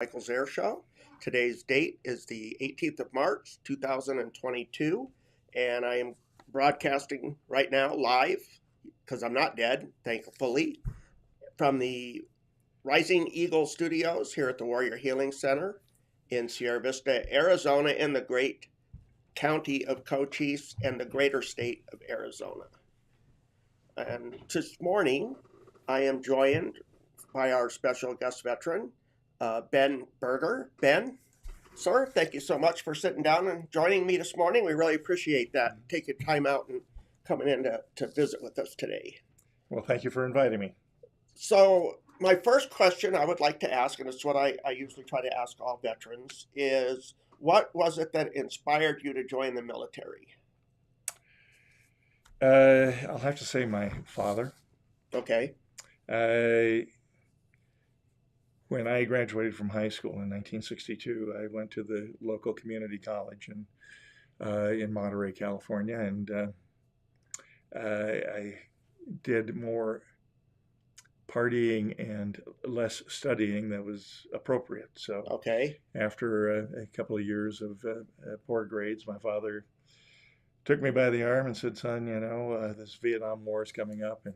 Michael Zehr Show. Today's date is the 18th of March, 2022, and I am broadcasting right now live because I'm not dead, thankfully, from the Rising Eagle Studios here at the Warrior Healing Center in Sierra Vista, Arizona, in the great county of Cochise and the greater state of Arizona. And this morning, I am joined by our special guest veteran, Ben Berger. Ben, sir, thank you so much for sitting down and joining me this morning. We really appreciate that. Taking time out and coming in to visit with us today. Well, thank you for inviting me. So my first question I would like to ask, and it's what I usually try to ask all veterans, is what was it that inspired you to join the military? I'll have to say my father. Okay. When I graduated from high school in 1962, I went to the local community college in Monterey, California, and I did more partying and less studying that was appropriate. So Okay. after a couple of years of poor grades, my father took me by the arm and said, "Son, this Vietnam War is coming up,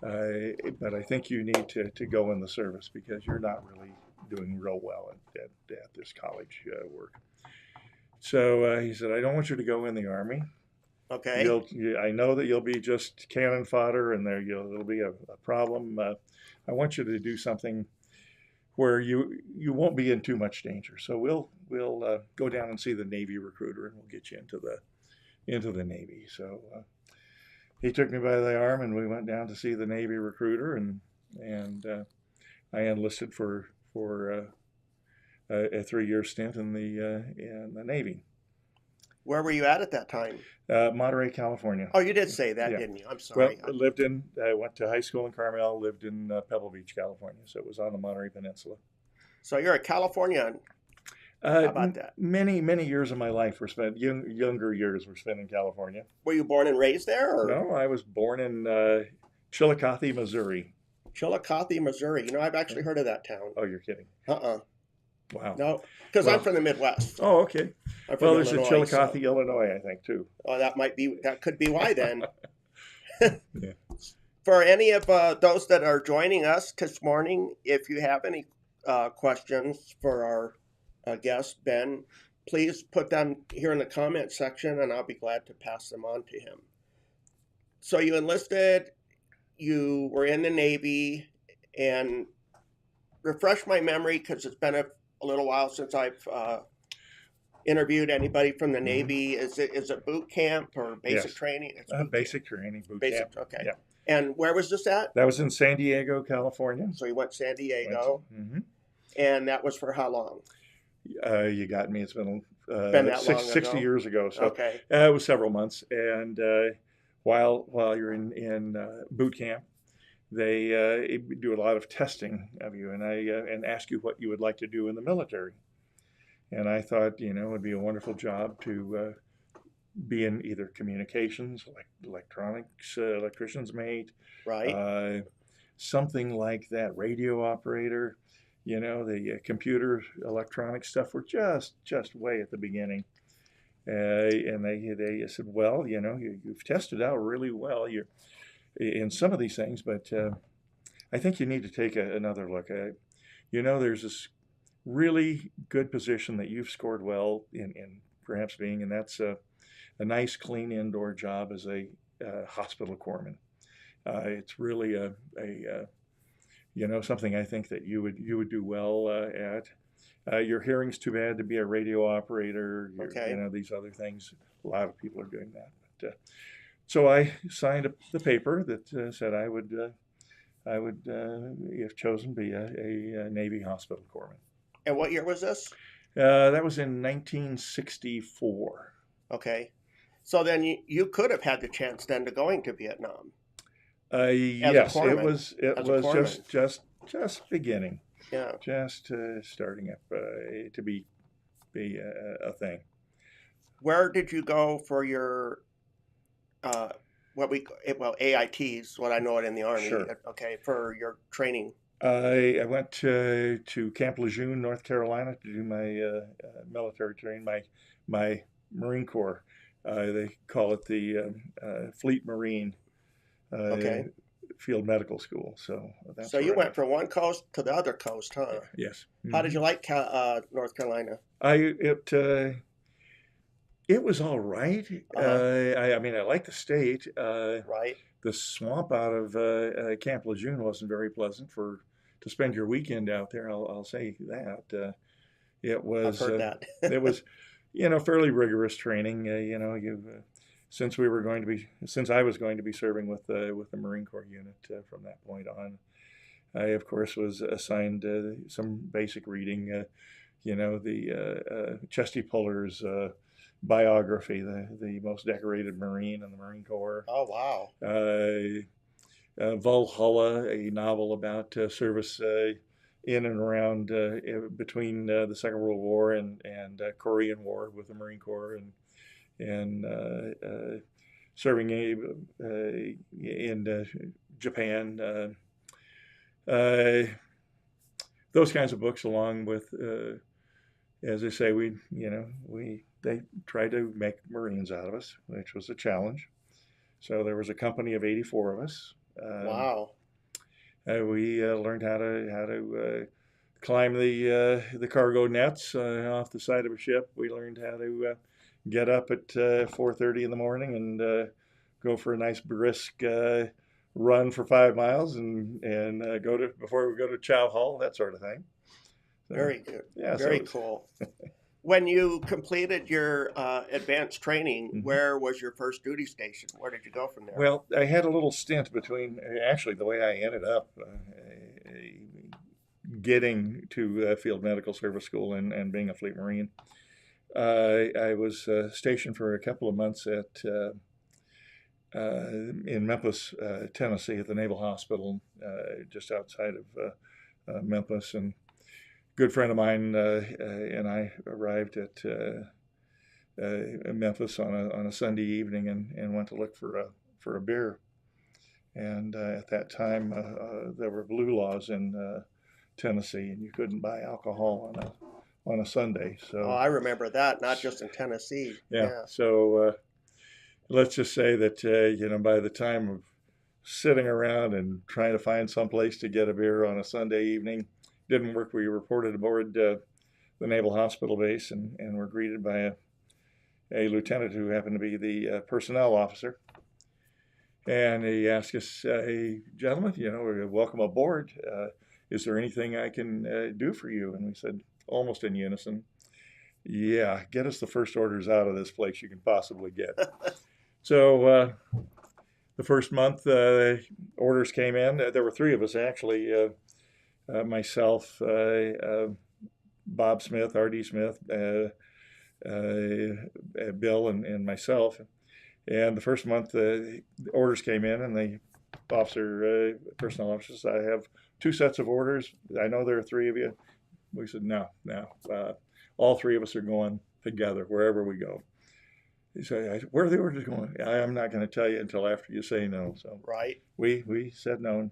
but I think you need to go in the service because you're not really doing real well at this college work." So he said, "I don't want you to go in the Army. Okay. I know that you'll be just cannon fodder, and it'll be a problem. I want you to do something where you won't be in too much danger. So we'll go down and see the Navy recruiter, and we'll get you into the Navy." So he took me by the arm, and we went down to see the Navy recruiter, and I enlisted for a 3-year stint in the Navy. Where were you at that time? Monterey, California. Oh, you did say that, Yeah. didn't you? I'm sorry. Well, I went to high school in Carmel, lived in Pebble Beach, California, so it was on the Monterey Peninsula. So you're a Californian. How about that? Many years of my life were spent, younger years were spent in California. Were you born and raised there? Or? No, I was born in Chillicothe, Missouri. Chillicothe, Missouri. I've actually heard of that town. Oh, you're kidding. Wow. No, because I'm from the Midwest. Oh, okay. I'm from There's Illinois, a Chillicothe, Illinois, I think, too. Oh, that could be why then. Yeah. For any of those that are joining us this morning, if you have any questions for our guest, Ben, please put them here in the comment section, and I'll be glad to pass them on to him. So you enlisted, you were in the Navy, and refresh my memory because it's been a little while since I've interviewed anybody from the Navy. Is it boot camp or basic training? It's basic training, boot basic, camp. Okay. Yeah. And where was this at? That was in San Diego, California. So you went to San Diego. And that was for how long? You got me. It's been that 60 long years ago. So okay. It was several months. And while you're in boot camp, they do a lot of testing of you, and ask you what you would like to do in the military. And I thought, it would be a wonderful job to be in either communications, like electronics, electrician's mate, right? Something like that, radio operator. The computer electronic stuff were just way at the beginning. And they said, "Well, you've tested out really well. You're in some of these things, but I think you need to take another look at it. There's this really good position that you've scored well in perhaps being, and that's a nice, clean indoor job as a hospital corpsman. It's really a something I think that you would do well at. Your hearing's too bad to be a radio operator. Okay. These other things. A lot of people are doing that. But, so I signed the paper that said I would, if chosen, be a Navy hospital corpsman. And what year was this? That was in 1964. Okay. So then you could have had the chance then to going to Vietnam. Yes, it was just beginning. Yeah. Just starting up to be a thing. Where did you go for your AITs? What I know it in the Army. Sure. Okay, for your training. I went to Camp Lejeune, North Carolina, to do my military training, my Marine Corps. They call it the Fleet Marine uh, Okay. Field Medical School. So So that's you where I went went. from one coast to the other coast, huh? Yes. How did you like North Carolina? I it was all right. Uh-huh. I mean, I like the state. Right. The swamp out of Camp Lejeune wasn't very pleasant for to spend your weekend out there. I'll say that. It I've was heard that. it was, fairly rigorous training. Since we were going to be since I was going to be serving with the Marine Corps unit from that point on. I of course was assigned some basic reading. The Chesty Puller's biography, the most decorated Marine in the Marine Corps. Oh, wow. Valhalla, a novel about service in and around between the Second World War and Korean War with the Marine Corps and serving in Japan. Uh, those kinds of books, along with, as I say, they tried to make Marines out of us, which was a challenge. So there was a company of 84 of us. Wow. We learned how to climb the cargo nets off the side of a ship. We learned how to get up at 4:30 in the morning and go for a nice brisk run for 5 miles and go to before we go to chow hall, that sort of thing. So, Very good. yeah, Very cool. When you completed your advanced training, where was your first duty station? Where did you go from there? well, I had a little stint between actually the way I ended up getting to Field Medical Service School and being a Fleet Marine. I was stationed for a couple of months in Memphis, Tennessee, at the Naval Hospital, just outside of Memphis. And a good friend of mine and I arrived at Memphis on a Sunday evening and went to look for a beer. And at that time, there were blue laws in Tennessee, and you couldn't buy alcohol on a Sunday. Oh, So I remember that, not just in Tennessee. yeah, Yeah. so let's just say that by the time of sitting around and trying to find some place to get a beer on a Sunday evening, didn't work. We reported aboard the Naval Hospital base and were greeted by a lieutenant who happened to be the personnel officer. And he asked us, "Hey, gentlemen, welcome aboard. Is there anything I can do for you?" And we said, almost in unison, "Yeah, get us the first orders out of this place you can possibly get." So the first month, orders came in. There were three of us, actually. Myself, Bob Smith, R.D. Smith, Bill, and myself. And the first month, the orders came in, and the personnel officer said, "I have two sets of orders. I know there are three of you." We said, "No. All three of us are going together wherever we go." He said, "Where are the orders going?" "I'm not going to tell you until after you say no." So Right. we said no.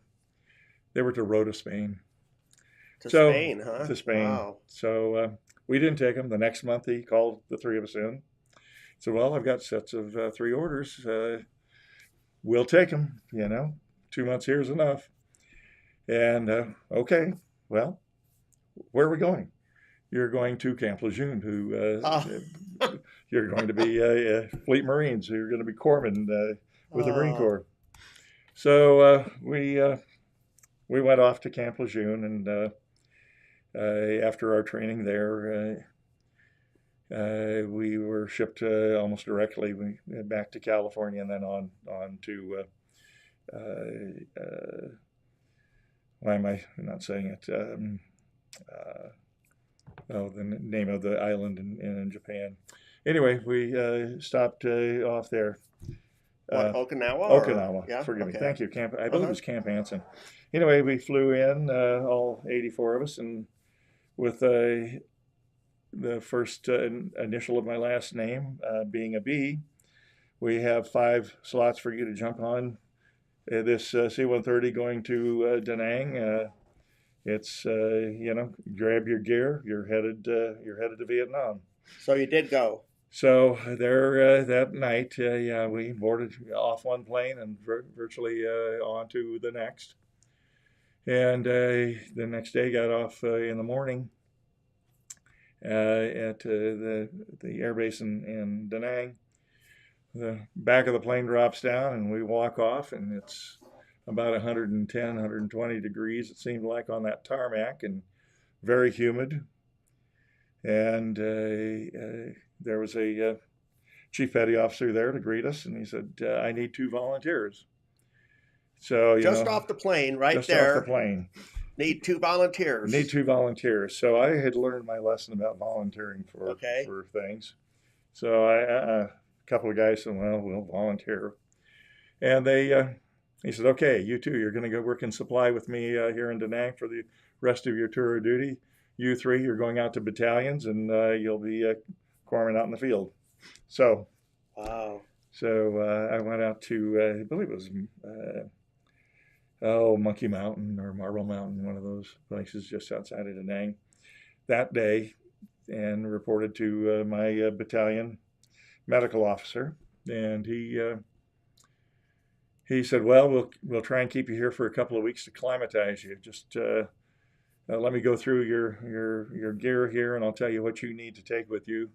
They were to Rota, Spain. To So Spain, huh? to Spain. Wow. So we didn't take them. The next month, he called the three of us in. So, well, I've got sets of three orders. We'll take them. 2 months here is enough. And okay, well, where are we going? You're going to Camp Lejeune, you're going to be Fleet Marines. You're going to be corpsmen with the Marine Corps. So we went off to Camp Lejeune, and after our training there, we were shipped almost directly back to California, and then on to why am I not saying it? The name of the island in Japan. Anyway, we stopped off there. Okinawa? Okinawa. Yeah. Forgive me. Okay. Thank you. I believe it was Camp Anson. Anyway, we flew in, all 84 of us, and with the first initial of my last name being a B, we have 5 slots for you to jump on this C-130 going to Da Nang. it's grab your gear. You're headed to Vietnam. So you did go. So there that night, yeah, we boarded off one plane and virtually on to the next. And the next day, got off in the morning at the airbase in Da Nang. The back of the plane drops down, and we walk off, and it's about 110, 120 degrees, it seemed like, on that tarmac, and very humid. And there was a chief petty officer there to greet us, and he said, I need 2 volunteers. So, Just off the plane, right just there. off the plane. Need 2 volunteers. Need 2 volunteers. So I had learned my lesson about volunteering for things. So a couple of guys said, well, we'll volunteer. And he said, okay, you two, you're going to go work in supply with me here in Da Nang for the rest of your tour of duty. You 3, you're going out to battalions, and you'll be corpsman out in the field. So, wow. So I went out to, I believe it was, Monkey Mountain or Marble Mountain, one of those places just outside of Da Nang, that day, and reported to my battalion medical officer, and he said, well, we'll try and keep you here for a couple of weeks to acclimatize you. Just let me go through your gear here, and I'll tell you what you need to take with you.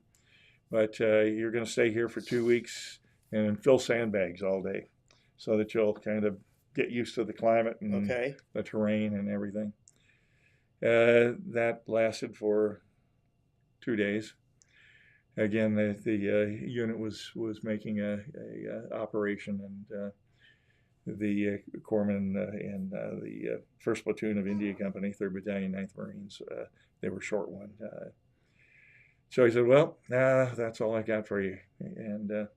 But you're going to stay here for 2 weeks and fill sandbags all day, so that you'll kind of get used to the climate and the terrain and everything. That lasted for 2 days. Again, the unit was making a operation, and the corpsman in the 1st Platoon of India Company, 3rd Battalion, 9th Marines, they were short one. So he said, well, that's all I got for you. And,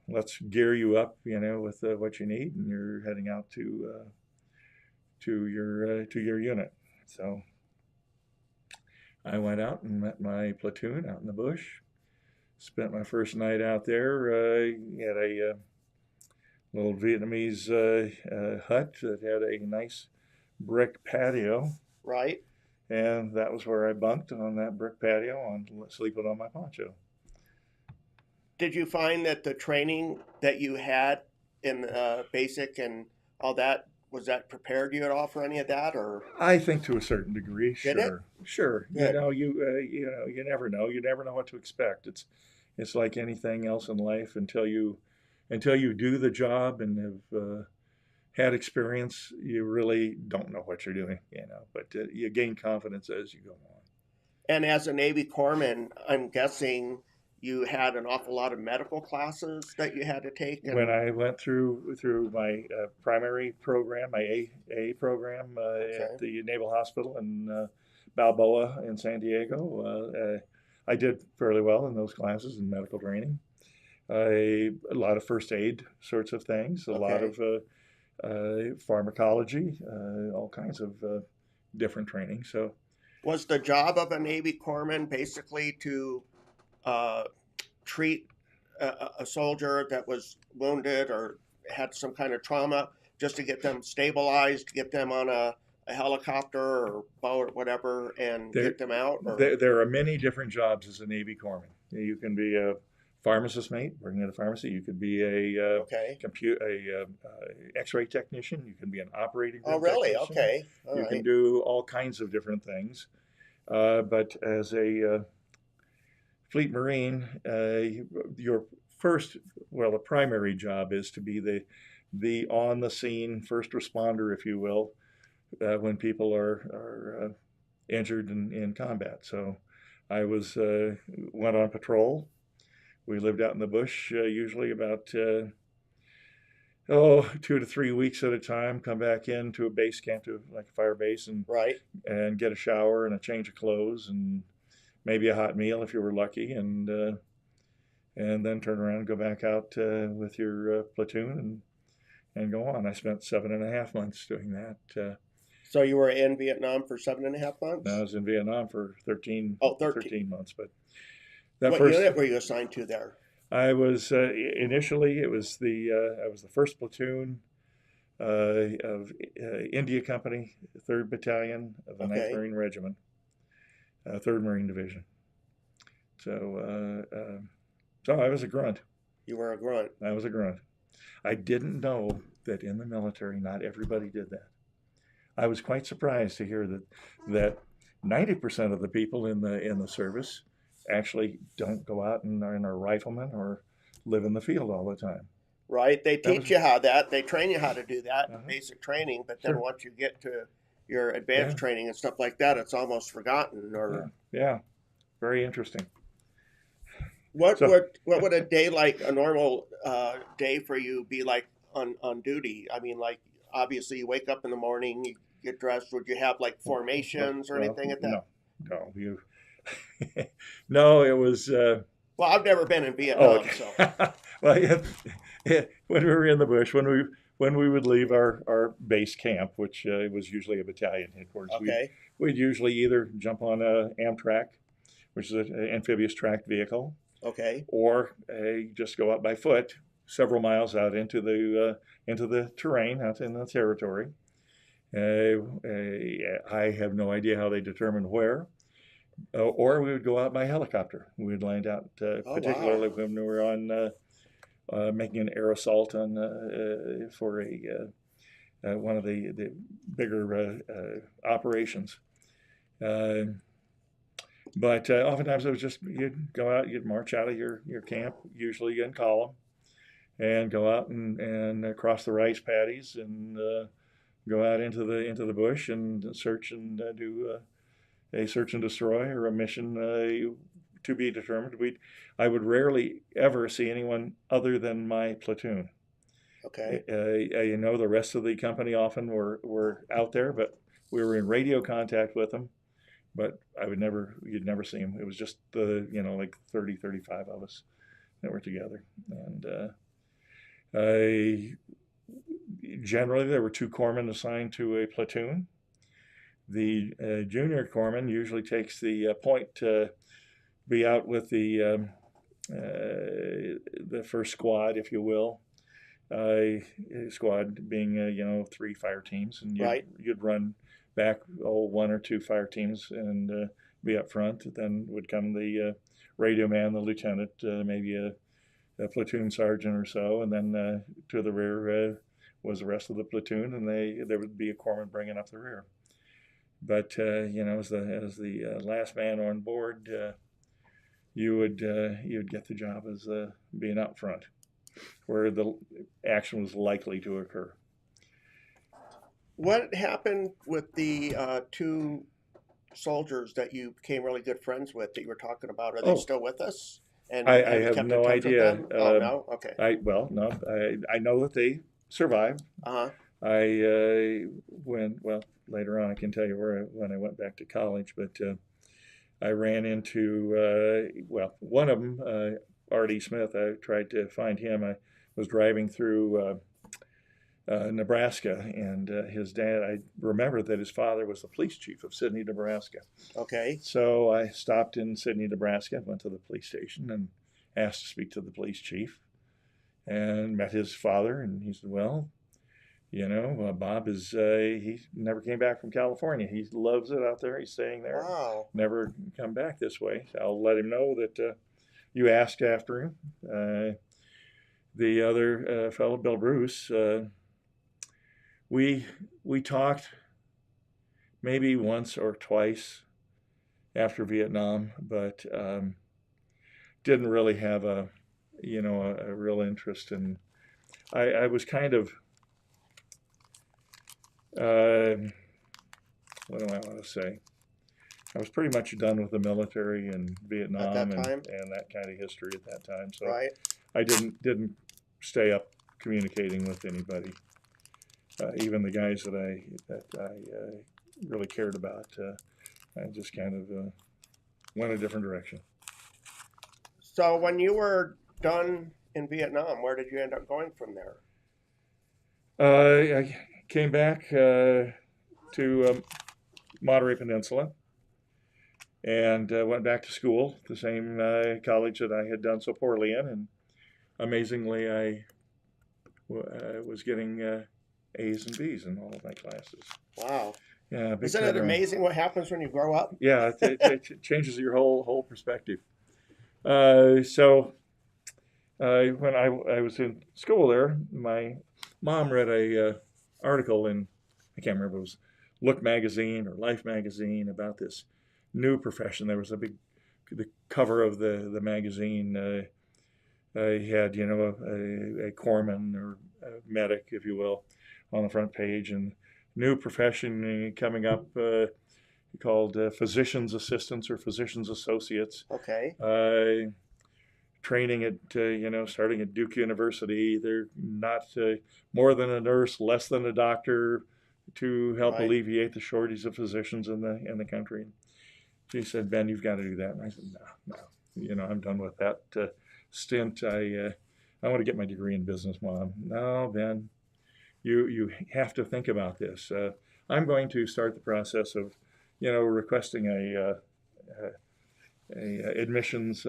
let's gear you up, with what you need, and you're heading out to your unit. So I went out and met my platoon out in the bush. Spent my first night out there at a little Vietnamese hut that had a nice brick patio. Right. And that was where I bunked, on that brick patio, sleeping on my poncho. Did you find that the training that you had in basic and all that, was that prepared you at all for any of that, or? I think to a certain degree, Did it? Sure. Good. You never know. You never know what to expect. It's like anything else in life until you do the job and have had experience. You really don't know what you're doing, But you gain confidence as you go on. And as a Navy corpsman, I'm guessing you had an awful lot of medical classes that you had to take. When I went through my primary program, my A program at the Naval Hospital in Balboa in San Diego, I did fairly well in those classes in medical training. A lot of first aid sorts of things, a lot of pharmacology, all kinds of different training. So, was the job of a Navy corpsman basically to treat a soldier that was wounded or had some kind of trauma, just to get them stabilized, get them on a helicopter or boat or whatever, and get them out? There are many different jobs as a Navy corpsman. You can be a pharmacist mate, working at a pharmacy. You could be a X-ray technician. You can be an operating room technician. Okay. You can do all kinds of different things. But as a Fleet Marine, your the primary job is to be the on the scene first responder, if you will, when people are injured in combat. So I went on patrol. We lived out in the bush, usually about 2 to 3 weeks at a time. Come back into a base camp, to like a fire base, and get a shower and a change of clothes and maybe a hot meal if you were lucky, and then turn around and go back out with your platoon and go on. I spent 7.5 months doing that. So you were in Vietnam for 7.5 months? I was in Vietnam for 13 months. But what unit were you assigned to there? I was initially I was the 1st platoon of India Company, 3rd Battalion of the 9th Okay. Marine Regiment, 3rd Marine Division. So I was a grunt. You were a grunt. I was a grunt. I didn't know that in the military, not everybody did that. I was quite surprised to hear that 90% of the people in the service actually don't go out and are riflemen or live in the field all the time. Right? They That was teach you how that. They train you how to do that in uh basic training, but then sure, once you get to your advanced yeah, training and stuff like that, it's almost forgotten. yeah, Or yeah. Very interesting. what So would what would a day like a normal day for you be like on duty? I mean, like obviously you wake up in the morning, you get dressed. Would you have like formations or anything at that? no, no, you, no, it was. Well, I've never been in Oh, Vietnam, so okay. Well, yeah, yeah, when we were in the bush, when we would leave our base camp, which was usually a battalion headquarters, okay, we'd usually either jump on a Amtrak, which is an amphibious tracked vehicle, okay, or just go up by foot several miles out into the terrain, out in the territory. I have no idea how they determined where. Or we would go out by helicopter. We would land out, oh wow, particularly when we were on making an air assault on for one of the bigger operations. Uh, but oftentimes it was just you'd go out, you'd march out of your camp, usually in column, and go out and cross the rice paddies and go out into the bush and search and do a search and destroy or a mission to be determined. I would rarely ever see anyone other than my platoon. okay. The rest of the company often were out there, but we were in radio contact with them. But you'd never see them. It was just like 30, 35 of us that were together. And generally, there were 2 corpsmen assigned to a platoon. The junior corpsman usually takes the point to be out with the first squad, if you will. Squad being 3 fire teams, and Right. you'd run back 1 or 2 fire teams and be up front. Then would come the radio man, the lieutenant, maybe a platoon sergeant or so, and then to the rear was the rest of the platoon, and there would be a corpsman bringing up the rear. But as the last man on board, you would get the job as being out front, where the action was likely to occur. What happened with the 2 soldiers that you became really good friends with that you were talking about? Are they Oh, still with us? And I have you have kept in no touch with idea. them? Oh no. Okay. No, I know that they survived. Uh huh. Later on I can tell you when I went back to college, but I ran into one of them, R.D. Smith. I tried to find him. I was driving through Nebraska, and his dad. I remember that his father was the police chief of Sidney, Nebraska. Okay. So I stopped in Sidney, Nebraska, went to the police station, and asked to speak to the police chief, and met his father. And he said, "Well, Bob he never came back from California. He loves it out there. He's staying there. Wow. Never come back this way. So I'll let him know that you asked after him." The other fellow, Bill Bruce, we talked maybe once or twice after Vietnam, but didn't really have a real interest in. I was kind of what do I want to say? I was pretty much done with the military and At that Vietnam time. and that kind of history at that time. So Right. I didn't stay up communicating with anybody, even the guys that I really cared about. I just kind of went a different direction. So when you were done in Vietnam, where did you end up going from there? I came back to Monterey Peninsula and went back to school, the same college that I had done so poorly in. And amazingly, I was getting A's and B's in all of my classes. Wow. Yeah, big Isn't it turnaround. amazing what happens when you grow up? Yeah, it changes your whole perspective. So when I was in school there, my mom read a article in, I can't remember, it was Look magazine or Life magazine, about this new profession. There was the cover of the magazine had, you know, a corpsman or a medic, if you will, on the front page, and new profession coming up called physician's assistants or physician's associates. Okay. Training at, you know, starting at Duke University. They're not more than a nurse, less than a doctor, to help Right. alleviate the shortage of physicians in the country. She said, "Ben, you've got to do that." And I said, "No, you know, I'm done with that stint. I want to get my degree in business, Mom." "No, Ben, you have to think about this. I'm going to start the process of, you know, requesting a admissions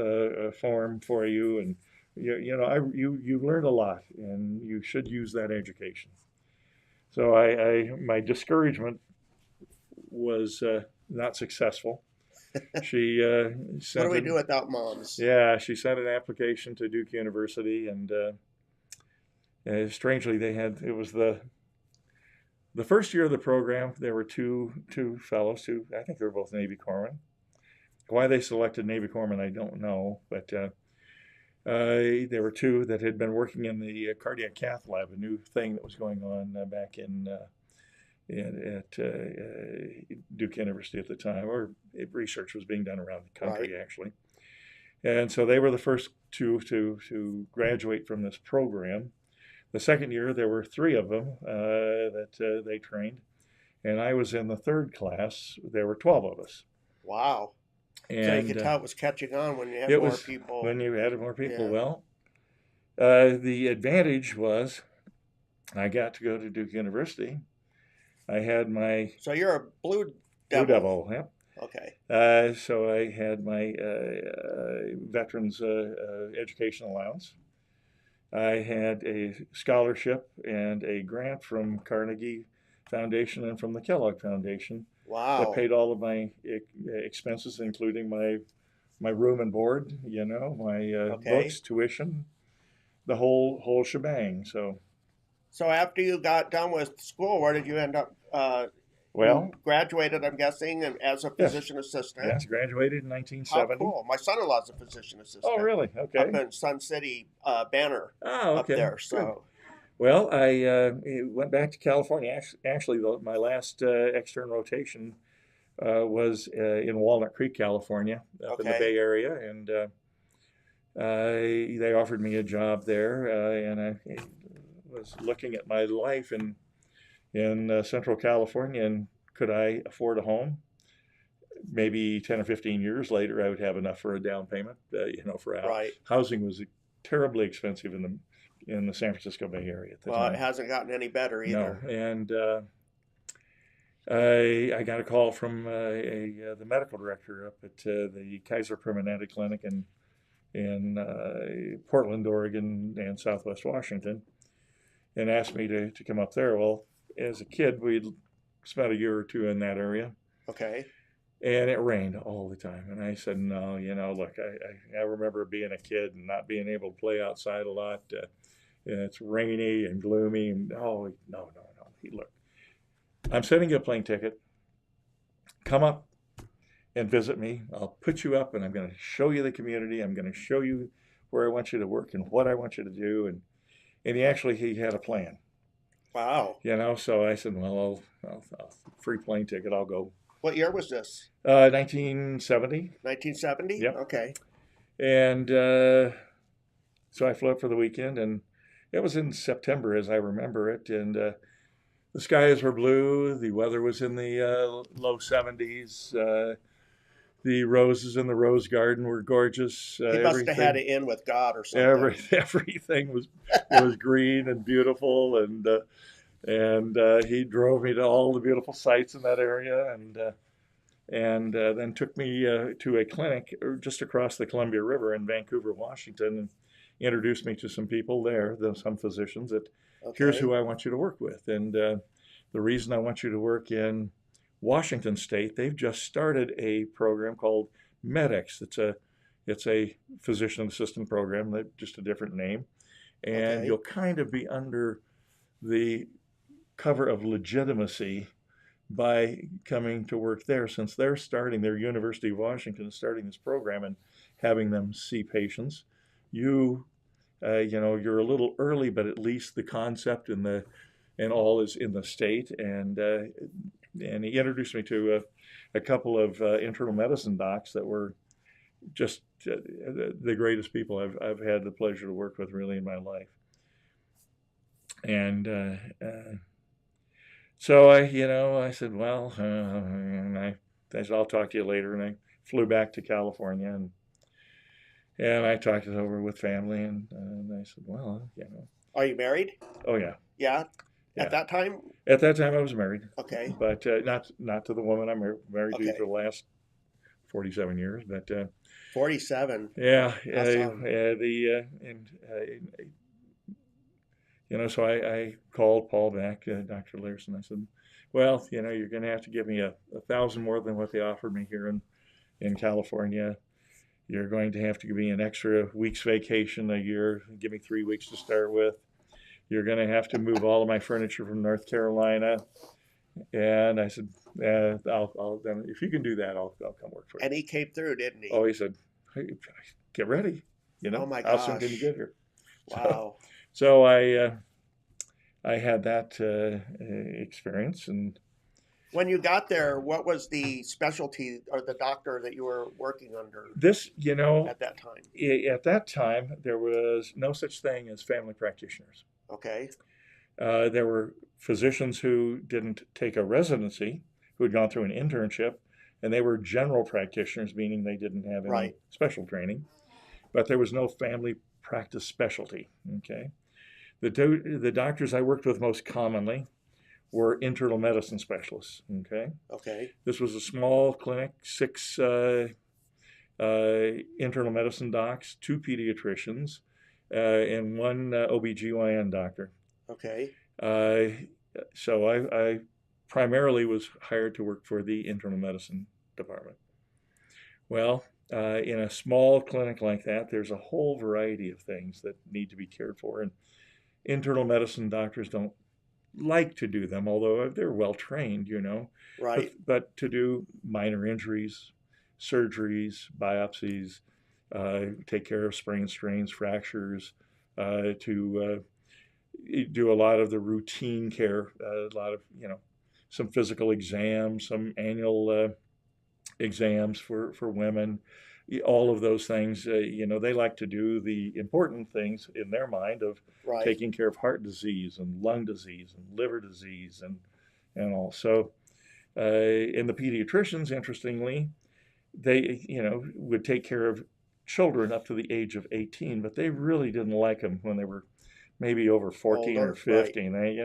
form for you, and you know, you've learned a lot, and you should use that education." So my discouragement was not successful. She What sent do we do without moms? yeah, she sent an application to Duke University, and strangely, it was the first year of the program. There were two fellows, I think they were both Navy corpsmen. Why they selected Navy corpsmen, I don't know, but there were two that had been working in the cardiac cath lab, a new thing that was going on back at Duke University at the time, or research was being done around the country, Right. actually. And so they were the first two to graduate from this program. The second year, there were three of them that they trained, and I was in the third class. There were 12 of us. Wow. So you And could tell it was catching on when you had it more was people. when you added more people. Yeah. Well, the advantage was I got to go to Duke University. I had my So you're a blue Blue devil. Devil, yep. Okay. So I had my veterans education allowance. I had a scholarship and a grant from Carnegie Foundation and from the Kellogg Foundation that Wow. paid all of my expenses, including my room and board, you know, my Okay. books, tuition, the whole shebang. So So after you got done with school, where did you end up? well, You graduated, I'm guessing, and as a yes, physician assistant. yes, graduated in How 1970. cool! My son-in-law's a physician assistant Oh, really? up Okay. in Sun City, Banner, Oh, up okay. there. Good. So Well, I went back to California. Actually, my last extern rotation was in Walnut Creek, California, up in the okay, Bay Area, and they offered me a job there, and I was looking at my life in Central California, and could I afford a home? Maybe 10 or 15 years later, I would have enough for a down payment. You know, for right. housing was terribly expensive in the San Francisco Bay Area at the Well, it time. hasn't gotten any better No, either. and I got a call from the medical director up at the Kaiser Permanente Clinic in Portland, Oregon, and Southwest Washington, and asked me to come up there. Well, as a kid, we'd spent a year or two in that area, Okay. and it rained all the time. And I said, "No, you know, look, I remember being a kid and not being able to play outside a lot. It's rainy and gloomy, and oh, no. Look, I'm sending you a plane ticket. Come up and visit me. I'll put you up, and I'm going to show you the community. I'm going to show you where I want you to work and what I want you to do." And he had a plan. Wow. You know, so I said, "Well, I'll free plane ticket. I'll go." What year was this? 1970. 1970. Yep. Okay. And so I flew up for the weekend, and it was in September, as I remember it, and the skies were blue. The weather was in the low 70s. The roses in the rose garden were gorgeous. He must have had it in with God or something. Everything was green and beautiful, and he drove me to all the beautiful sights in that area, and then took me to a clinic just across the Columbia River in Vancouver, Washington, and introduced me to some people there, some physicians that Here's Okay. who I want you to work with. And the reason I want you to work in Washington State, they've just started a program called MEDEX. It's a physician assistant program, just a different name. And Okay. you'll kind of be under the cover of legitimacy by coming to work there, since they're starting, their University of Washington is starting this program and having them see patients. You're a little early, but at least the concept and all is in the state. And he introduced me to a couple of internal medicine docs that were just the greatest people I've had the pleasure to work with really in my life. And so I said, well, and I said, I'll talk to you later. And I flew back to California, and I talked it over with family, and I said, well, Are you married? oh yeah, Yeah. yeah. At that time? At that time, I was married, Okay. but not to the woman I'm married to Okay. for the last 47 years. But 47. yeah, That's on. so I called Paul back, Dr. Learson. I said, well, you're going to have to give me a thousand more than what they offered me here in California. You're going to have to give me an extra week's vacation a year. Give me 3 weeks to start with. You're going to have to move all of my furniture from North Carolina. And I said, I'll then if you can do that, I'll come work for you. And he came through, didn't he? Oh, he said, hey, get ready. Oh my How soon can you gosh. get here? Wow. So I had that experience. And When you got there, what was the specialty or the doctor that you were working under this, at that time? at that time, there was no such thing as family practitioners. Okay. There were physicians who didn't take a residency, who had gone through an internship, and they were general practitioners, meaning they didn't have any Right. special training. But there was no family practice specialty. Okay, the doctors I worked with most commonly were internal medicine specialists. Okay, Okay. this was a small clinic, 6 internal medicine docs, 2 pediatricians, and 1 OBGYN doctor. Okay. So I primarily was hired to work for the internal medicine department. Well, in a small clinic like that, there's a whole variety of things that need to be cared for, and internal medicine doctors don't like to do them, although they're well trained, Right. But to do minor injuries, surgeries, biopsies, take care of sprains, strains, fractures, to do a lot of the routine care, a lot of, some physical exams, some annual exams for women, all of those things. They like to do the important things in their mind of Right. taking care of heart disease and lung disease and liver disease and all. So, and the pediatricians, interestingly, they, would take care of children up to the age of 18, but they really didn't like them when they were maybe over 14 Older, or 15. They,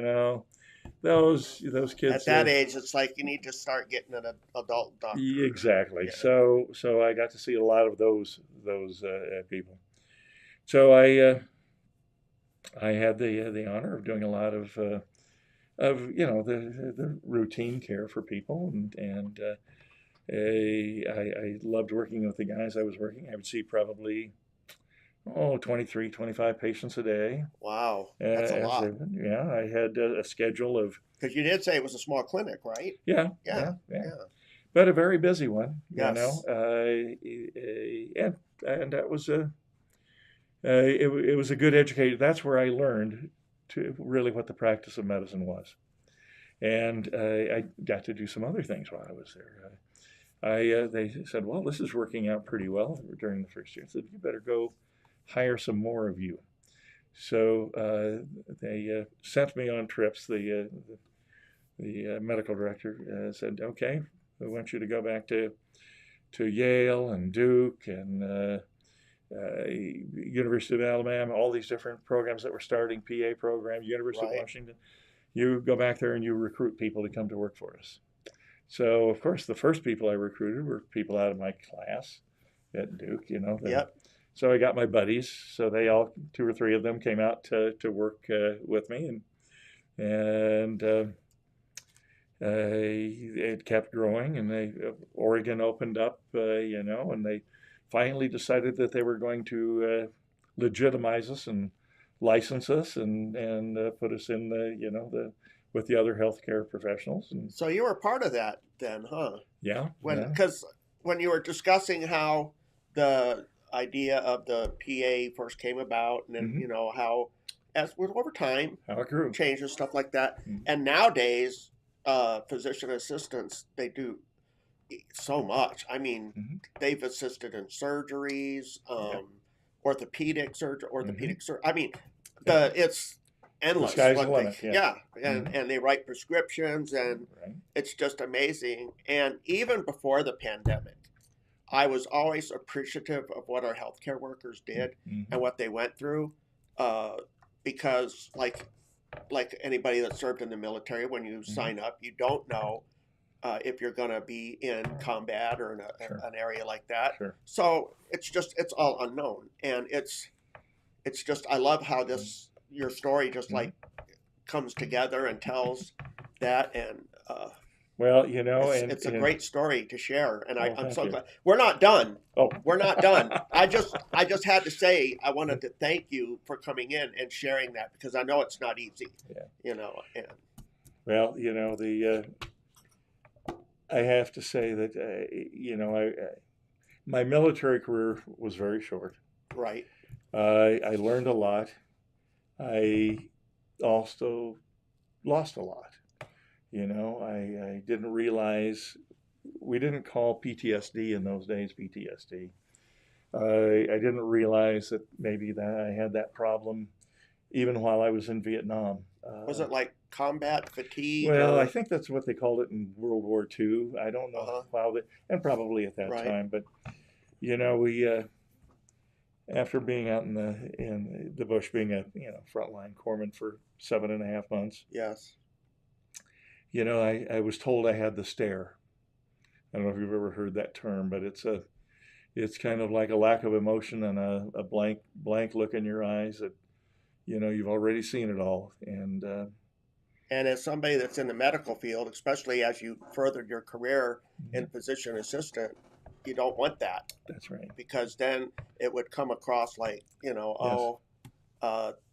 those kids. At that age, it's like you need to start getting an adult doctor. Exactly. Yeah. So I got to see a lot of those people. So I had the honor of doing a lot of the routine care for people, and I loved working with the guys I was working. I would see probably 23, 25 patients a day. Wow, that's a lot. I had a schedule of. Because you did say it was a small clinic, right? Yeah. But a very busy one, Yes. And that was it was a good education. That's where I learned to really what the practice of medicine was, and I got to do some other things while I was there. They said, well, this is working out pretty well during the first year. I said, you better go hire some more of you. So they sent me on trips. The medical director said, okay, we want you to go back to Yale and Duke and University of Alabama, all these different programs that were starting, PA program, University of Washington. You go back there and you recruit people to come to work for us. So, of course, the first people I recruited were people out of my class at Duke, Yep. So I got my buddies. So they all, 2 or 3 of them, came out to work with me. and it kept growing, and Oregon opened up, and they finally decided that they were going to legitimize us and license us and put us in the with the other healthcare professionals. And So you were part of that then, huh? yeah, Because when you were discussing how the idea of the PA first came about, and then how as with over time how it grew. changes, stuff like that, Mhm. and nowadays physician assistants, they do so much. I mean, Mhm. they've assisted in surgeries, Yeah. orthopedic surgery. I mean, Yeah. it's The endless sky's the what they, limit. Yeah. yeah, Mhm. and they write prescriptions, and Right. it's just amazing. And even before the pandemic, I was always appreciative of what our healthcare workers did Mhm. and what they went through, uh, because like anybody that served in the military, when you Mhm. sign up, you don't know if you're going to be in combat or in Sure. an area like that. Sure. So it's all unknown, and it's just I love how Mhm. your story just Mhm. like comes together and tells that, and Well, it's a great story to share, and oh, I'm thank so you. glad we're not done. Oh. We're not done. I just had to say I wanted to thank you for coming in and sharing that, because I know it's not easy. Yeah. And Well, I have to say that my military career was very short. right. I learned a lot. I also lost a lot. I didn't realize we didn't call PTSD in those days PTSD. I didn't realize that maybe that I had that problem even while I was in Vietnam. Was it like combat fatigue Well, I or think that's what they called it in World War II. I don't know uh-huh, how that, and probably at that right? time, but we after being out in the bush, being a frontline corpsman for 7.5 months, Yes. I was told I had the stare. I don't know if you've ever heard that term, but it's kind of like a lack of emotion and a blank look in your eyes that you've already seen it all. And And as somebody that's in the medical field, especially as you furthered your career in mhm, physician assistant, you don't want that, that's right. because then it would come across like, Yes. oh,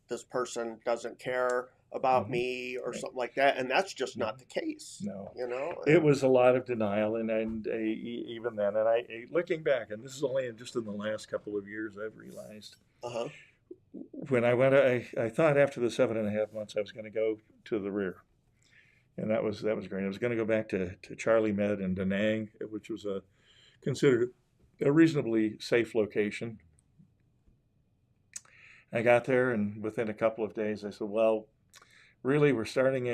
this person doesn't care about Hmm. me or Right. something like that. And that's just Hmm. not the case, No, it and was a lot of denial, and even then, and looking back, and this is only just in the last couple of years, I've realized uh-huh. when I went, I thought after the 7.5 months I was going to go to the rear, and that was great. I was going to go back to Charlie Med in Da Nang, which was considered a reasonably safe location. I got there, and within a couple of days, I said, "Well, really, we're starting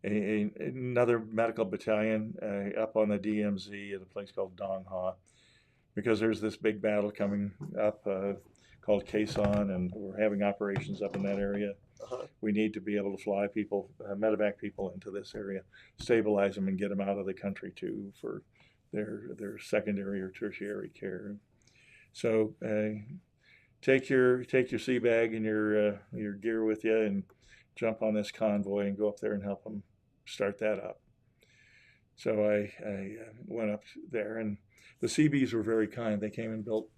another medical battalion up on the DMZ at a place called Dong Ha, because there's this big battle coming up called Quezon, and we're having operations up in that area. Uh-huh. We need to be able to fly people, medevac people into this area, stabilize them, and get them out of the country too for their secondary or tertiary care. So take your sea bag and your gear with you, and jump on this convoy and go up there and help them start that up." So I went up there, and the Seabees were very kind. They came and built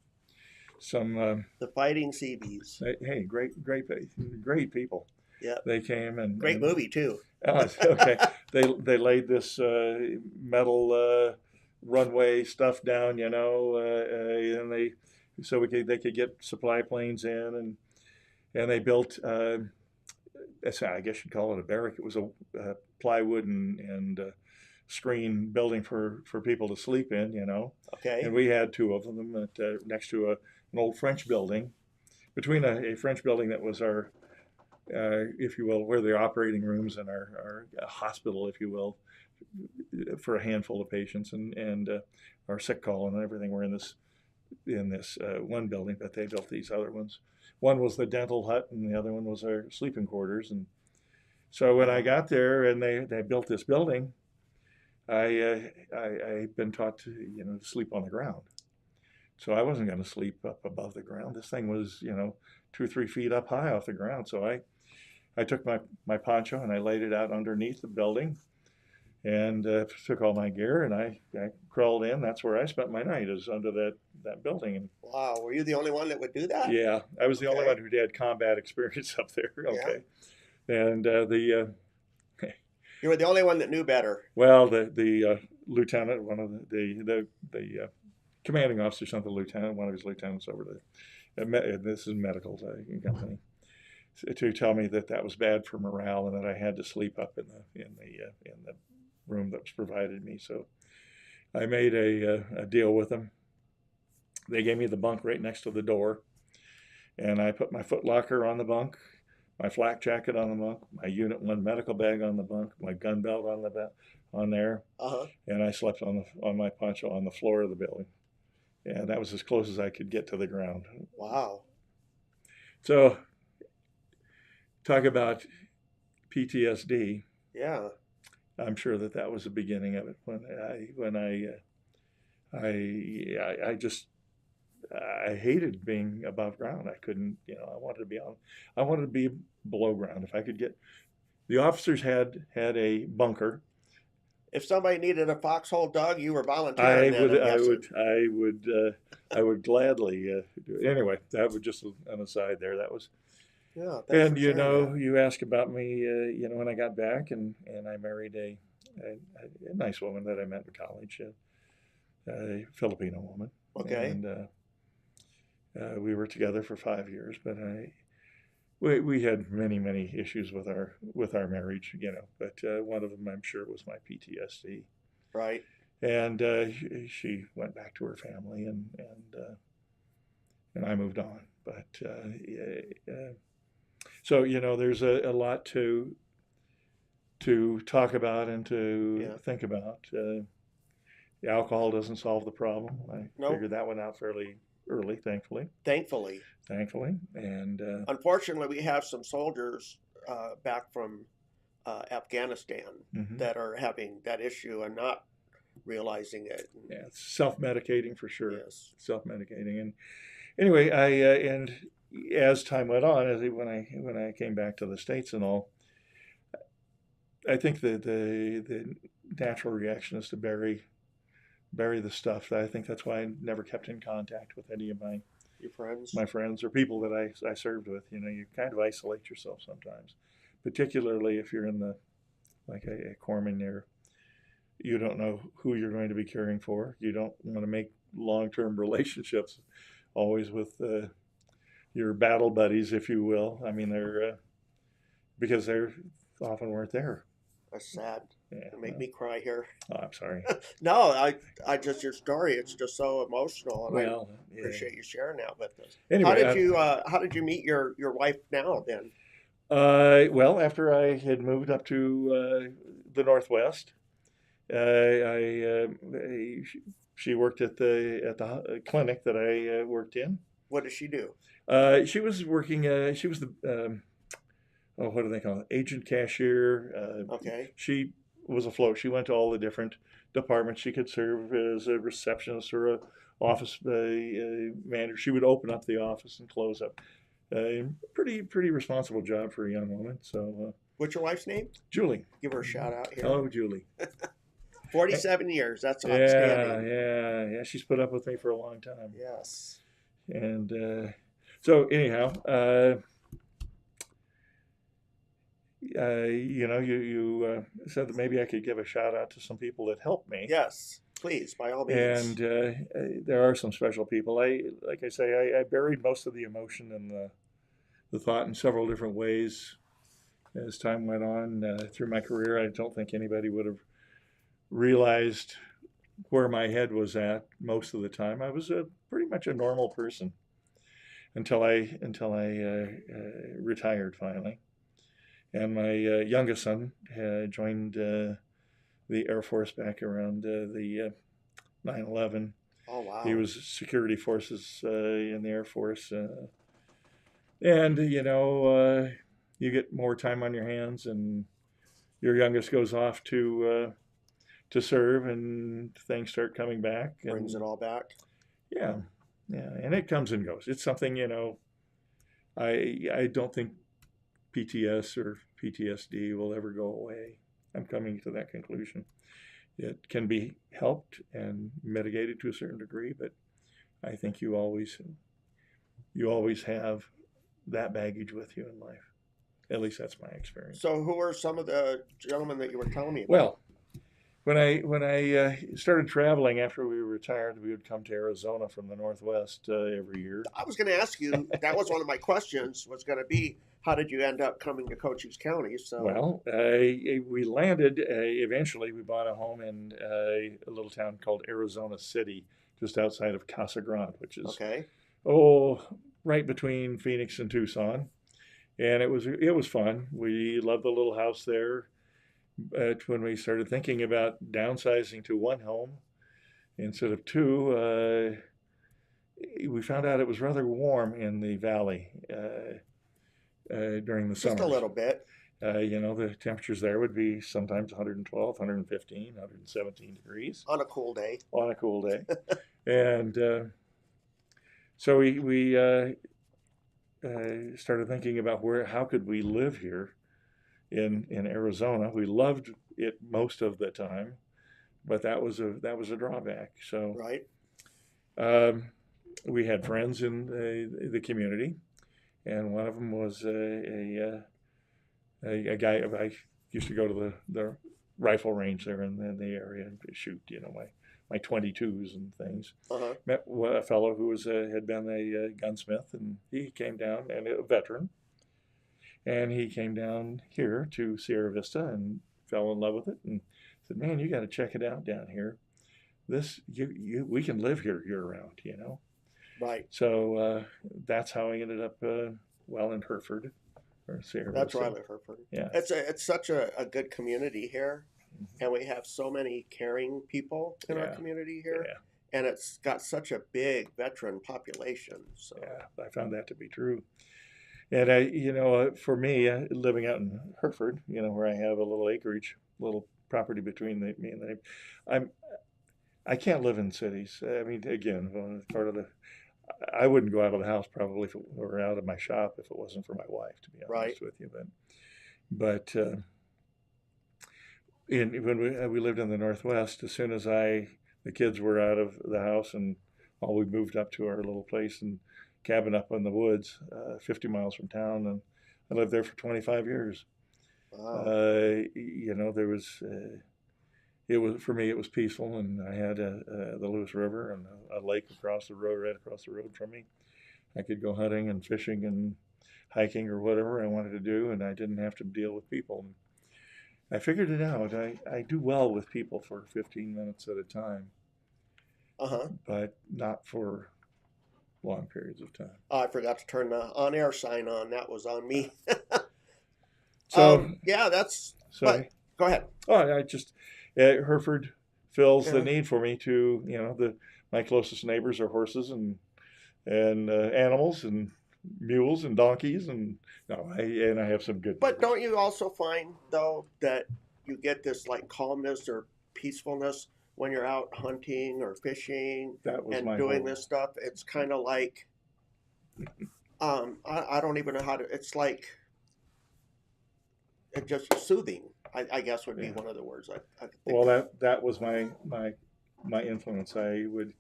some. The Fighting Seabees. Hey, great people. Yeah. They came Great movie too. oh, okay. They laid this metal runway stuff down, and they could get supply planes in, and they built. I guess you'd call it a barrack. It was a plywood and screen building for people to sleep in, Okay. And we had two of them next to an old French building, between a French building that was our, if you will, where the operating rooms and our hospital, if you will, for a handful of patients, and our sick call and everything were in this one building, but they built these other ones. One was the dental hut, and the other one was our sleeping quarters. And so when I got there and they built this building, I'd been taught to sleep on the ground. So I wasn't going to sleep up above the ground. This thing was 2 or 3 feet up high off the ground. So I I took my poncho and I laid it out underneath the building and took all my gear and I crawled in. That's where I spent my night, is under that building. And Wow, were you the only one that would do that? yeah, I was the only Okay. one who had combat experience up there. Yeah. Okay, and You were the only one that knew better. well, the lieutenant, one of the commanding officer, sent the lieutenant, one of his lieutenants, over to this is medical company, to tell me that was bad for morale and that I had to sleep up in the room that was provided me. So I made a deal with them. They gave me the bunk right next to the door, and I put my foot locker on the bunk, my flak jacket on the bunk, my Unit 1 medical bag on the bunk, my gun belt on there, Uh-huh. and I slept on my poncho on the floor of the building, and that was as close as I could get to the ground. Wow. So, talk about PTSD. Yeah. I'm sure that was the beginning of it when I just I hated being above ground. I couldn't, I wanted to be below ground. If I could get, the officers had a bunker. If somebody needed a foxhole dug, you were volunteering then, I'm guessing. I would gladly do it. Anyway, that was just an aside there. That was, Yeah. Thanks and for sharing that. you asked about me, when I got back and I married a nice woman that I met in college, a Filipino woman. Okay. And we were together for 5 years, but we had many issues with our marriage, But one of them, I'm sure, was my PTSD. Right. And she went back to her family, and I moved on. But so there's a lot to talk about and to think about. Alcohol doesn't solve the problem. I Nope. figured that one out fairly early, thankfully. Thankfully. And Unfortunately, we have some soldiers back from Afghanistan that are having that issue and not realizing it. yeah, it's self-medicating for sure. Yes. Self-medicating. And anyway, and as time went on, when I came back to the States and all, I think the natural reaction is to bury the stuff. I think that's why I never kept in contact with any of Your friends? my friends or people that I served with. You kind of isolate yourself sometimes, particularly if you're in like a corpsman there. You don't know who you're going to be caring for. You don't want to make long-term relationships always with your battle buddies, if you will. I mean, because they're often weren't there. That's sad. Yeah, It made me cry here. Oh, I'm sorry. No, I just, your story, it's just so emotional, and Well, I appreciate you sharing that with us. Anyway, how did you meet your wife now then? well, after I had moved up to the Northwest, she worked at the clinic that I worked in. What does she do? She was working. She was the what do they call it? Agent cashier. Okay. She was afloat. She went to all the different departments. She could serve as a receptionist or a office manager. She would open up the office and close up. Pretty responsible job for a young woman. So. What's your wife's name? Julie. Give her a shout out here. Hello, Julie. 47 years. That's outstanding. Yeah. She's put up with me for a long time. Yes. And so anyhow, you said that maybe I could give a shout out to some people that helped me. Yes, please, by all means. And there are some special people. Like I say, I buried most of the emotion and the thought in several different ways as time went on through my career. I don't think anybody would have realized where my head was at most of the time. I was pretty much a normal person until I retired finally. And my youngest son had joined the Air Force back around the 9/11. Oh, wow. He was security forces in the Air Force. And, you get more time on your hands, and your youngest goes off to serve, and things start coming back. Brings it all back. Yeah. And it comes and goes. It's something, I don't think PTS or PTSD will ever go away. I'm coming to that conclusion. It can be helped and mitigated to a certain degree, but I think you always have that baggage with you in life. At least that's my experience. So, who are some of the gentlemen that you were telling me about? Well, when I started traveling after we retired, we would come to Arizona from the Northwest every year. I was going to ask you. That was one of my questions. Was going to be, how did you end up coming to Cochise County? So, Well, we landed. Eventually, we bought a home in a little town called Arizona City, just outside of Casa Grande, which is okay, right between Phoenix and Tucson. And it was fun. We loved the little house there. But when we started thinking about downsizing to one home instead of two, we found out it was rather warm in the valley during the summer. just a little bit. The temperatures there would be sometimes 112, 115, 117 degrees On a cool day. on a cool day. And so we started thinking about how could we live here in Arizona. We loved it most of the time, but that was a drawback. So Right. we had friends in the community, and one of them was a guy. I used to go to the rifle range there in the area and shoot, my 22s and things. Uh-huh. Met a fellow who had been a gunsmith, and he came down, and a veteran, and he came down here to Sierra Vista and fell in love with it, and said, "Man, you got to check it out down here. We can live here year round, Right. So that's how I ended up in Hereford or Sierra That's Vista. where I live, Hereford. Yeah. It's such a good community here, and we have so many caring people in our community here, and it's got such a big veteran population. So yeah, I found that to be true. And for me, living out in Hereford, where I have a little acreage, little property between me and I can't live in cities. I mean, again, part of I wouldn't go out of the house probably or out of my shop if it wasn't for my wife, to be honest with you. But when we lived in the Northwest, as soon as the kids were out of the house and we moved up to our little place and cabin up in the woods, 50 miles from town, and I lived there for 25 years. wow. There was. For me, it was peaceful, and I had the Lewis River and a lake right across the road from me. I could go hunting and fishing and hiking or whatever I wanted to do, and I didn't have to deal with people. And I figured it out. I do well with people for 15 minutes at a time, but not for long periods of time. I forgot to turn the on-air sign on. That was on me. So that's. sorry. But, go ahead. Oh, I just Hereford fills the need for me to my closest neighbors are horses and animals and mules and donkeys and I have some good. But neighbors. don't you also find though that you get this like calmness or peacefulness when you're out hunting or fishing and doing this stuff? It's kind of like I don't even know how to. It's like it's just soothing. I guess would be one of the words I could think Well, of. that was my influence. When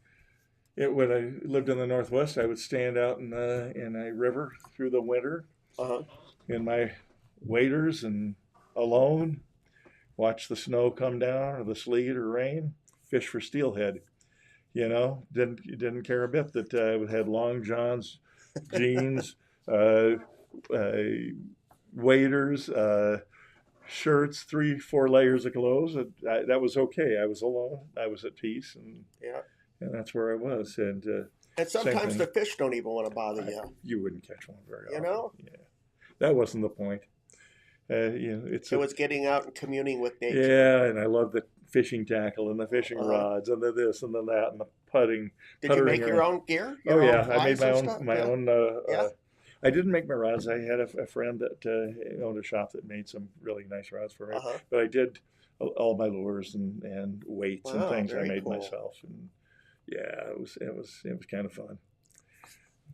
I lived in the Northwest, I would stand out in a river through the winter in my waders and alone, watch the snow come down or the sleet or rain, fish for steelhead. Didn't care a bit that I had long johns, jeans, waders, shirts, 3-4 layers of clothes. That was okay. I was alone. I was at peace, and that's where I was. And sometimes the fish don't even want to bother you. You wouldn't catch one very often. Yeah, that wasn't the point. It was getting out and communing with nature. Yeah, and I love the fishing tackle and the fishing rods and the this and the that and the putting. Did you make your own gear? I made my own. I didn't make my rods. I had a friend that owned a shop that made some really nice rods for me. But I did all my lures and weights and things I made myself. And yeah, it was kind of fun.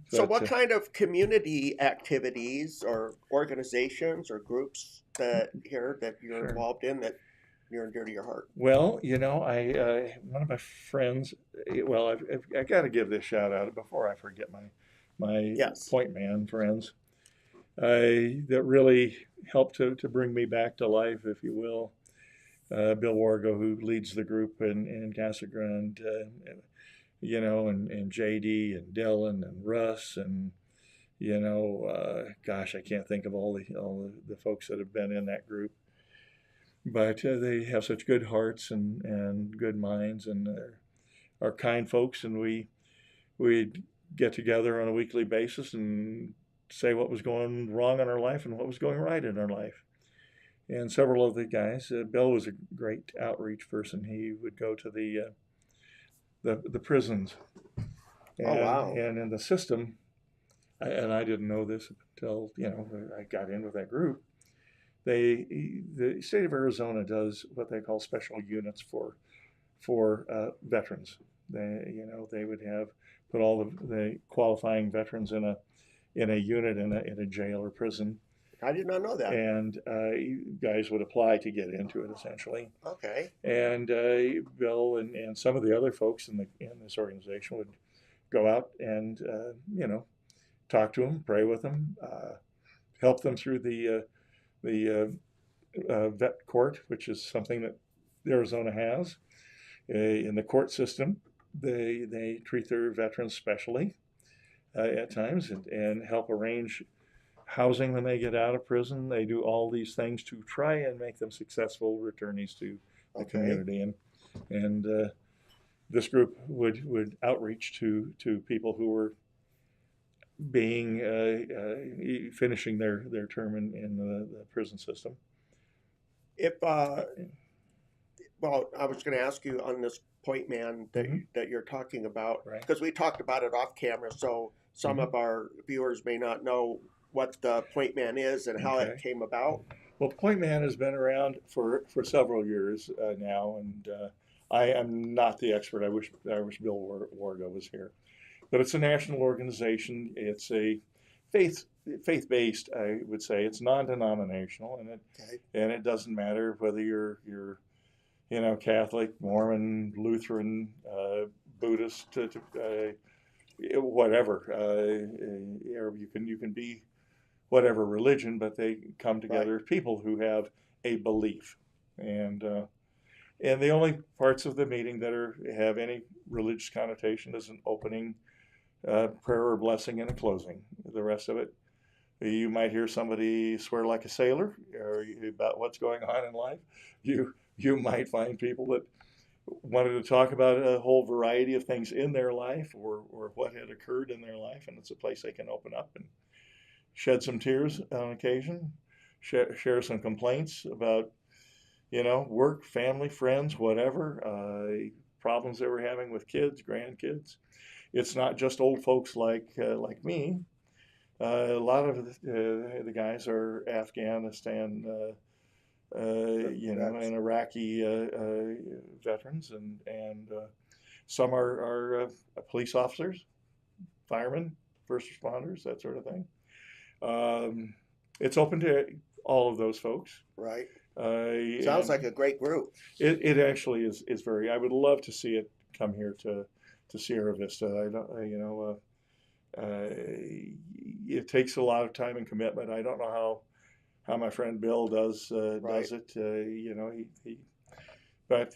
So, But what kind of community activities or organizations or groups that you're sure. involved in that near and dear to your heart? Well, I one of my friends. Well, I got to give this shout out before I forget my Yes. point man friends. That really helped to bring me back to life, if you will. Bill Wargo, who leads the group in Casa Grande, and JD and Dylan and Russ and gosh, I can't think of all the folks that have been in that group, but they have such good hearts and good minds, and are kind folks, and we get together on a weekly basis and say what was going wrong in our life and what was going right in our life. And several of the guys, Bill was a great outreach person. He would go to the prisons, Oh, wow. and in the system, and I didn't know this until I got in with that group. The state of Arizona does what they call special units for veterans. They would have put all the qualifying veterans in a unit in a jail or prison, I did not know that. and guys would apply to get into it essentially. Okay. And Bill and some of the other folks in this organization would go out and talk to them, pray with them, help them through the vet court, which is something that Arizona has. In the court system, they treat their veterans specially at times, and help arrange housing when they get out of prison. They do all these things to try and make them successful returnees to the Okay. community. And this group would outreach to people who were being finishing their term in the prison system. If well, I was going to ask you on this point man that you're talking about, Right. because we talked about it off camera, so some of our viewers may not know what the point man is and how it Okay. came about. Well, Point Man has been around for several years now, and I am not the expert. I wish Bill Wargo was here, but it's a national organization. It's a faith based. I would say it's non-denominational, and it doesn't matter whether you're Catholic, Mormon, Lutheran, Buddhist, whatever. You can be whatever religion, but they come together as people who have a belief, and the only parts of the meeting that have any religious connotation is an opening prayer or blessing and a closing. The rest of it, you might hear somebody swear like a sailor or about what's going on in life. You might find people that wanted to talk about a whole variety of things in their life or what had occurred in their life, and it's a place they can open up and shed some tears on occasion, share some complaints about work, family, friends, whatever, problems they were having with kids, grandkids. It's not just old folks like me. A lot of the guys are Afghanistan, and Iraqi veterans, and some are police officers, firemen, first responders, that sort of thing. It's open to all of those folks. Right. Sounds like a great group. It actually is very. I would love to see it come here to Sierra Vista. I don't. It takes a lot of time and commitment. I don't know how my friend Bill does it. He but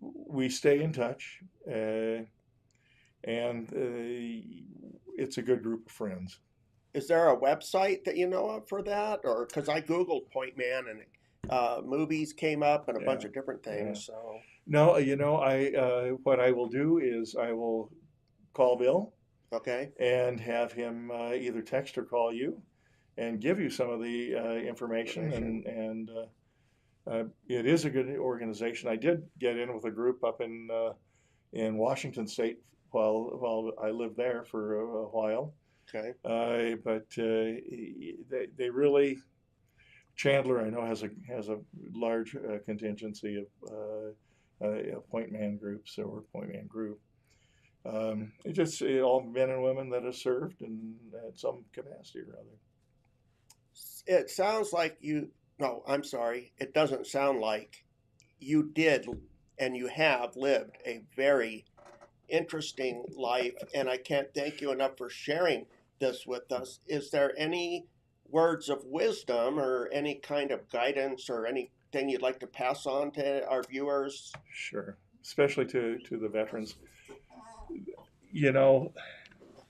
we stay in touch, and it's a good group of friends. Is there a website that you know of for that, or because I googled Point Man and movies came up and a bunch of different things. Yeah. So No, I what I will do is I will call Bill. Okay. And have him either text or call you, and give you some of the information. And it is a good organization. I did get in with a group up in Washington State while I lived there for a while. Okay. But they really, Chandler, I know, has a large contingency of point man groups or point man group. All men and women that have served and at some capacity or other. It sounds like you, no, I'm sorry. It doesn't sound like you did and you have lived a very interesting life. And I can't thank you enough for sharing this with us. Is there any words of wisdom or any kind of guidance or anything you'd like to pass on to our viewers? Sure, especially to the veterans. You know,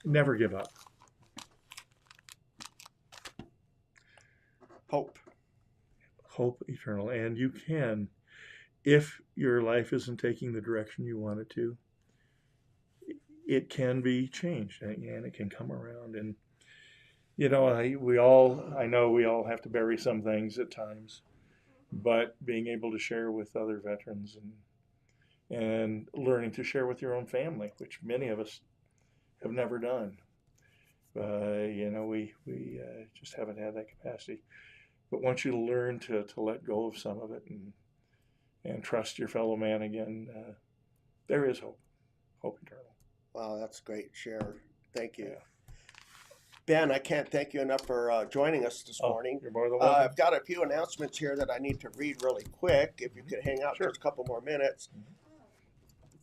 never give up. Hope. Hope eternal, and you can, if your life isn't taking the direction you want it to, it can be changed and it can come around. And I know we all have to bury some things at times, but being able to share with other veterans and learning to share with your own family, which many of us have never done. We just haven't had that capacity. But once you learn to let go of some of it and trust your fellow man again, there is hope eternal. Wow, that's great, share. Thank you. Yeah. Ben, I can't thank you enough for joining us this morning. You're more than welcome. I've got a few announcements here that I need to read really quick. If you could hang out Sure. just a couple more minutes.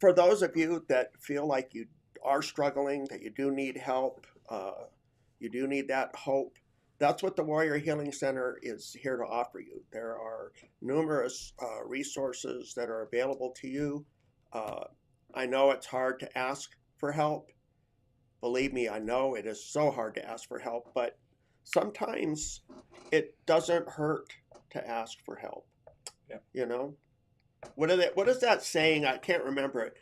For those of you that feel like you are struggling, that you do need help, you do need that hope, that's what the Warrior Healing Center is here to offer you. There are numerous resources that are available to you. I know it's hard to ask for help. Believe me, I know it is so hard to ask for help, but sometimes it doesn't hurt to ask for help. Yeah. You know? What is that saying? I can't remember it.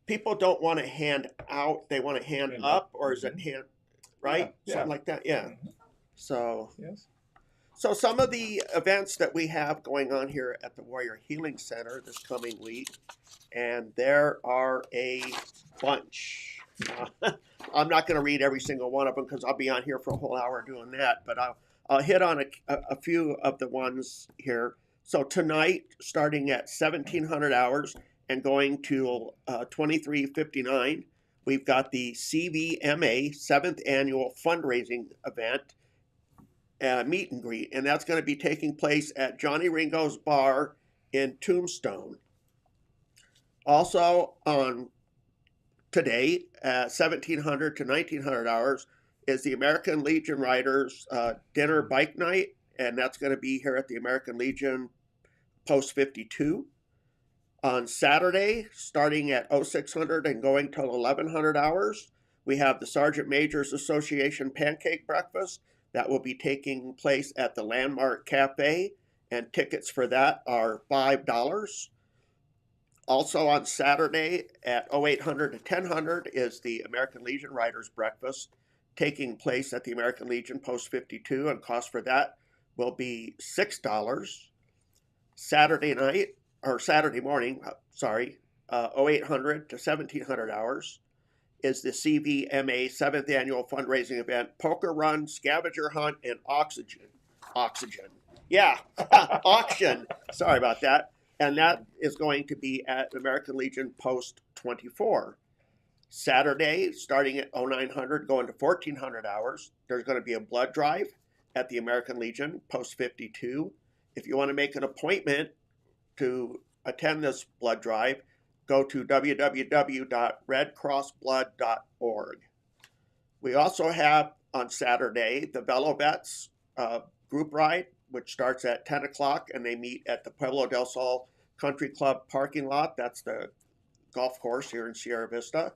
People don't want to hand out, they want to hand up, or is it hand, right? Yeah. Something like that, yeah. Mm-hmm. So, yes. So some of the events that we have going on here at the Warrior Healing Center this coming week, and there are a bunch. I'm not going to read every single one of them because I'll be on here for a whole hour doing that, but I'll hit on a few of the ones here. So tonight, starting at 1700 hours and going to 2359, we've got the CVMA 7th Annual Fundraising Event. Meet and greet, and that's going to be taking place at Johnny Ringo's Bar in Tombstone. Also on today at 1700 to 1900 hours is the American Legion Riders Dinner Bike Night, and that's going to be here at the American Legion Post 52. On Saturday, starting at 0600 and going till 1100 hours, we have the Sergeant Majors Association Pancake Breakfast. That will be taking place at the Landmark Cafe, and tickets for that are $5. Also on Saturday at 0800 to 1000 is the American Legion Riders Breakfast, taking place at the American Legion Post 52, and cost for that will be $6. Saturday morning, 0800 to 1700 hours, is the CVMA 7th Annual Fundraising Event, Poker Run, Scavenger Hunt, and Oxygen. Yeah, auction. Sorry about that. And that is going to be at American Legion Post 24. Saturday, starting at 0900, going to 1400 hours, there's going to be a blood drive at the American Legion Post 52. If you want to make an appointment to attend this blood drive, go to www.redcrossblood.org. We also have on Saturday the Velo Vets group ride, which starts at 10 o'clock, and they meet at the Pueblo del Sol Country Club parking lot. That's the golf course here in Sierra Vista.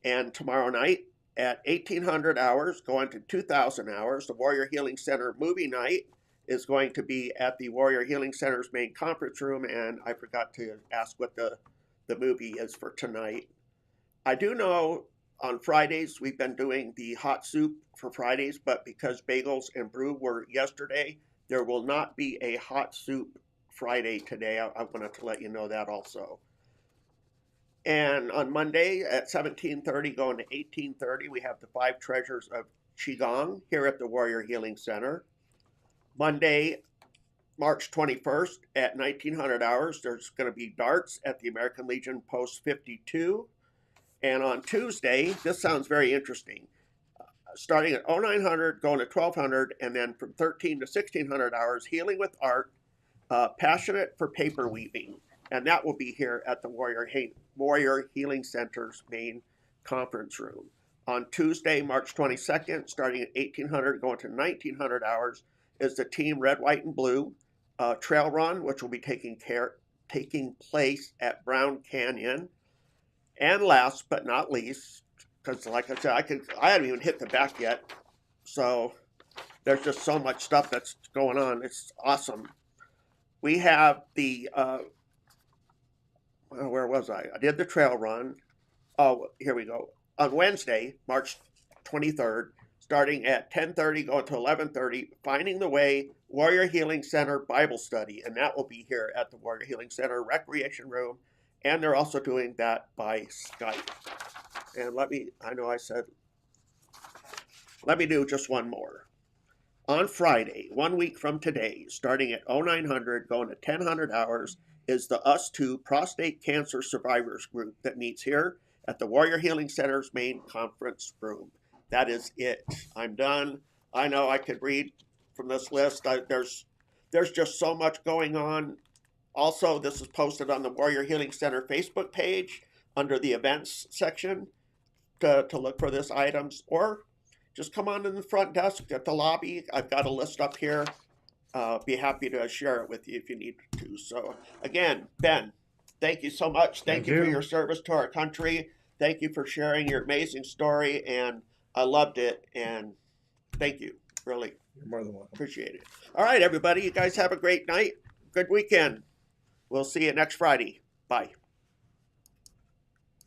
And tomorrow night at 1800 hours, going to 2000 hours, the Warrior Healing Center movie night is going to be at the Warrior Healing Center's main conference room, and I forgot to ask what the movie is for tonight. I do know on Fridays we've been doing the hot soup for Fridays, but because bagels and brew were yesterday, there will not be a hot soup Friday today. I wanted to let you know that also. And on Monday at 1730 going to 1830, we have the 5 treasures of Qigong here at the Warrior Healing Center. Monday, March 21st at 1900 hours, there's going to be darts at the American Legion Post 52. And on Tuesday, this sounds very interesting. Starting at 0900, going to 1200, and then from 13 to 1600 hours, healing with art, passionate for paper weaving. And that will be here at the Warrior Healing Center's main conference room. On Tuesday, March 22nd, starting at 1800, going to 1900 hours, is the Team Red, White, and Blue trail run, which will be taking place at Brown Canyon. And last but not least, because like I said, I haven't even hit the back yet, so there's just so much stuff that's going on. It's awesome. We have the where was I? I did the trail run. Oh, here we go. On Wednesday, March 23rd, starting at 10:30, going to 11:30, Finding the Way Warrior Healing Center Bible Study, and that will be here at the Warrior Healing Center Recreation Room, and they're also doing that by Skype. And let me do just one more. On Friday, 1 week from today, starting at 0900, going to 1000 hours, is the Us Too Prostate Cancer Survivors Group that meets here at the Warrior Healing Center's main conference room. That is it. I'm done. I know I could read from this list. There's just so much going on. Also, this is posted on the Warrior Healing Center Facebook page under the events section to look for this items, or just come on in the front desk at the lobby. I've got a list up here. Be happy to share it with you if you need to. So again, Ben, thank you so much. Thank you for your service to our country. Thank you for sharing your amazing story, and I loved it, and thank you. Really. You're more than welcome. Appreciate it. All right, everybody. You guys have a great night. Good weekend. We'll see you next Friday. Bye.